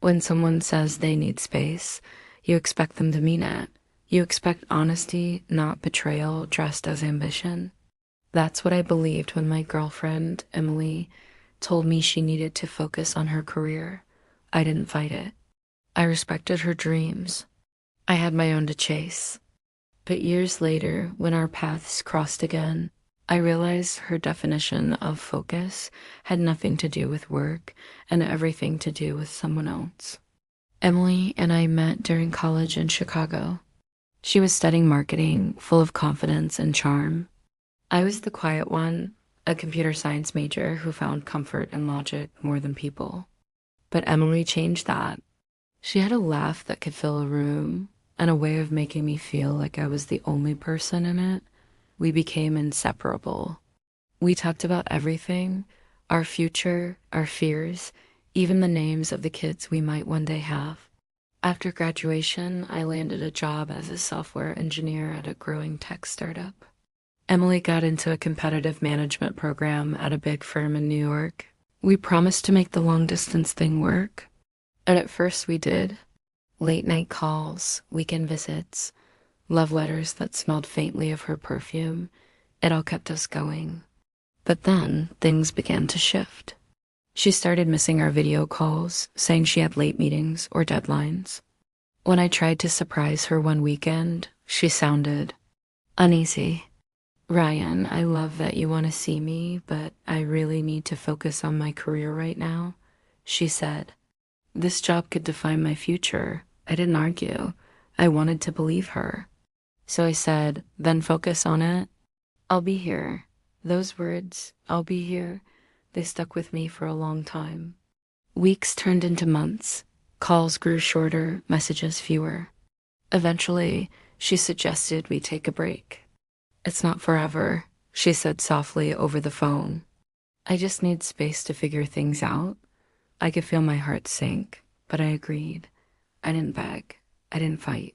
When someone says they need space, you expect them to mean it. You expect honesty, not betrayal dressed as ambition. That's what I believed when my girlfriend, Emily, told me she needed to focus on her career. I didn't fight it. I respected her dreams. I had my own to chase. But years later, when our paths crossed again, I realized her definition of focus had nothing to do with work and everything to do with someone else. Emily and I met during college in Chicago. She was studying marketing, full of confidence and charm. I was the quiet one, a computer science major who found comfort in logic more than people. But Emily changed that. She had a laugh that could fill a room and a way of making me feel like I was the only person in it. We became inseparable. We talked about everything, our future, our fears, even the names of the kids we might one day have. After graduation, I landed a job as a software engineer at a growing tech startup. Emily got into a competitive management program at a big firm in New York. We promised to make the long-distance thing work, and at first we did. Late-night calls, weekend visits, love letters that smelled faintly of her perfume. It all kept us going. But then things began to shift. She started missing our video calls, saying she had late meetings or deadlines. When I tried to surprise her one weekend, she sounded uneasy. "Ryan, I love that you want to see me, but I really need to focus on my career right now," she said. This job could define my future. I didn't argue. I wanted to believe her. So I said, "Then focus on it." "I'll be here." Those words, "I'll be here," they stuck with me for a long time. Weeks turned into months. Calls grew shorter, messages fewer. Eventually, she suggested we take a break. "It's not forever," she said softly over the phone. "I just need space to figure things out." I could feel my heart sink, but I agreed. I didn't beg. I didn't fight.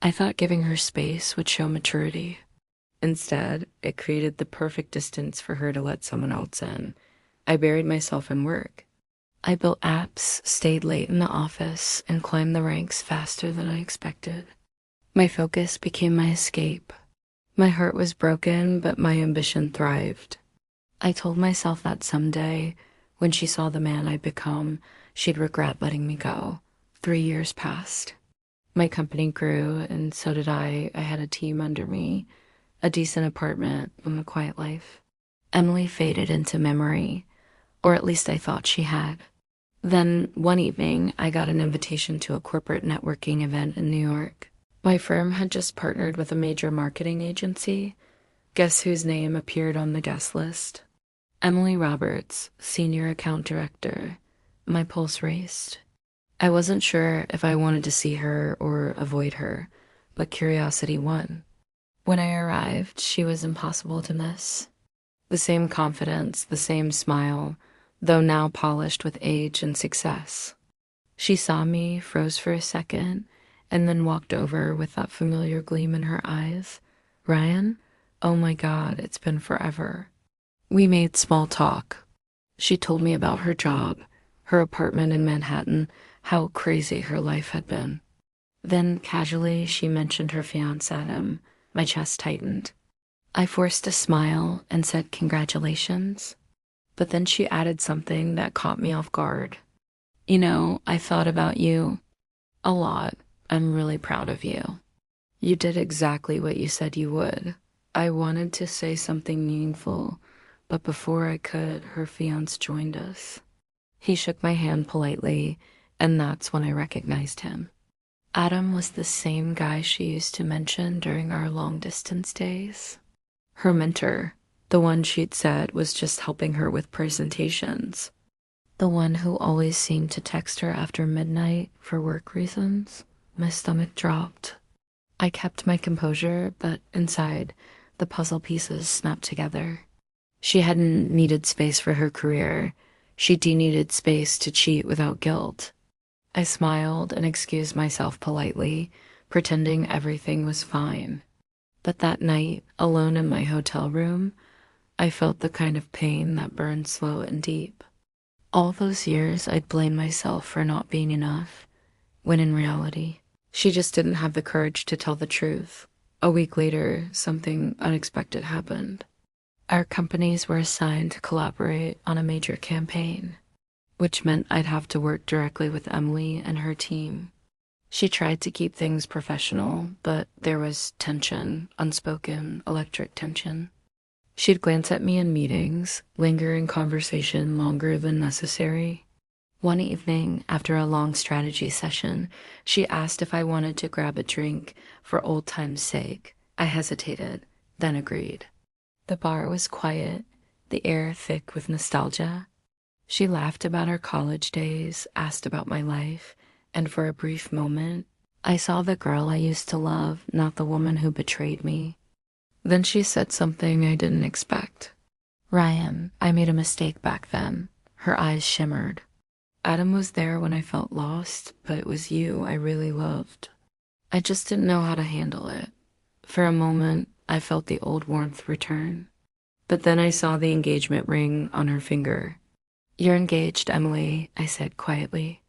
I thought giving her space would show maturity. Instead, it created the perfect distance for her to let someone else in. I buried myself in work. I built apps, stayed late in the office, and climbed the ranks faster than I expected. My focus became my escape. My heart was broken, but my ambition thrived. I told myself that someday, when she saw the man I'd become, she'd regret letting me go. 3 years passed. My company grew, and so did I. I had a team under me, a decent apartment, and a quiet life. Emily faded into memory, or at least I thought she had. Then, one evening, I got an invitation to a corporate networking event in New York. My firm had just partnered with a major marketing agency. Guess whose name appeared on the guest list? Emily Roberts, Senior Account Director. My pulse raced. I wasn't sure if I wanted to see her or avoid her, but curiosity won. When I arrived, she was impossible to miss. The same confidence, the same smile, though now polished with age and success. She saw me, froze for a second, and then walked over with that familiar gleam in her eyes. "Ryan? Oh my God, it's been forever." We made small talk. She told me about her job, her apartment in Manhattan, how crazy her life had been. Then, casually, she mentioned her fiancé Adam. My chest tightened. I forced a smile and said congratulations. But then she added something that caught me off guard. "You know, I thought about you a lot. I'm really proud of you. You did exactly what you said you would." I wanted to say something meaningful, but before I could, her fiancé joined us. He shook my hand politely, and that's when I recognized him. Adam was the same guy she used to mention during our long-distance days. Her mentor, the one she'd said was just helping her with presentations. The one who always seemed to text her after midnight for work reasons. My stomach dropped. I kept my composure, but inside, the puzzle pieces snapped together. She hadn't needed space for her career. She needed space to cheat without guilt. I smiled and excused myself politely, pretending everything was fine. But that night, alone in my hotel room, I felt the kind of pain that burned slow and deep. All those years, I'd blame myself for not being enough, when in reality, she just didn't have the courage to tell the truth. A week later, something unexpected happened. Our companies were assigned to collaborate on a major campaign, which meant I'd have to work directly with Emily and her team. She tried to keep things professional, but there was tension, unspoken, electric tension. She'd glance at me in meetings, linger in conversation longer than necessary. One evening, after a long strategy session, she asked if I wanted to grab a drink for old time's sake. I hesitated, then agreed. The bar was quiet, the air thick with nostalgia. She laughed about her college days, asked about my life, and for a brief moment, I saw the girl I used to love, not the woman who betrayed me. Then she said something I didn't expect. "Ryan, I made a mistake back then." Her eyes shimmered. "Adam was there when I felt lost, but it was you I really loved. I just didn't know how to handle it." For a moment, I felt the old warmth return. But then I saw the engagement ring on her finger. "You're engaged, Emily," I said quietly.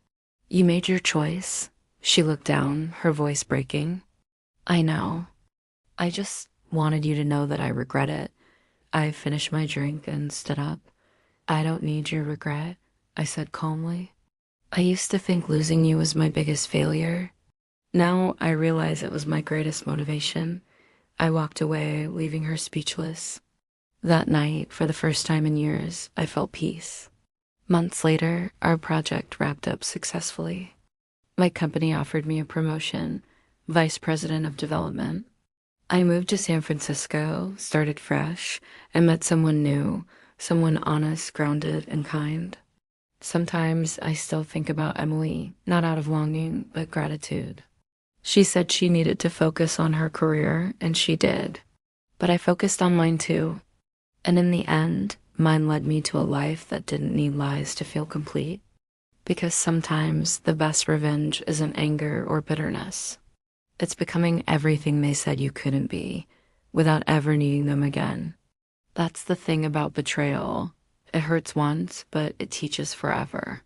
"You made your choice." She looked down, her voice breaking. "I know. I just wanted you to know that I regret it." I finished my drink and stood up. "I don't need your regret," I said calmly. "I used to think losing you was my biggest failure. Now I realize it was my greatest motivation." I walked away, leaving her speechless. That night, for the first time in years, I felt peace. Months later, our project wrapped up successfully. My company offered me a promotion, Vice President of Development. I moved to San Francisco, started fresh, and met someone new, someone honest, grounded, and kind. Sometimes I still think about Emily, not out of longing, but gratitude. She said she needed to focus on her career, and she did. But I focused on mine too. And in the end, mine led me to a life that didn't need lies to feel complete. Because sometimes the best revenge isn't anger or bitterness. It's becoming everything they said you couldn't be, without ever needing them again. That's the thing about betrayal. It hurts once, but it teaches forever.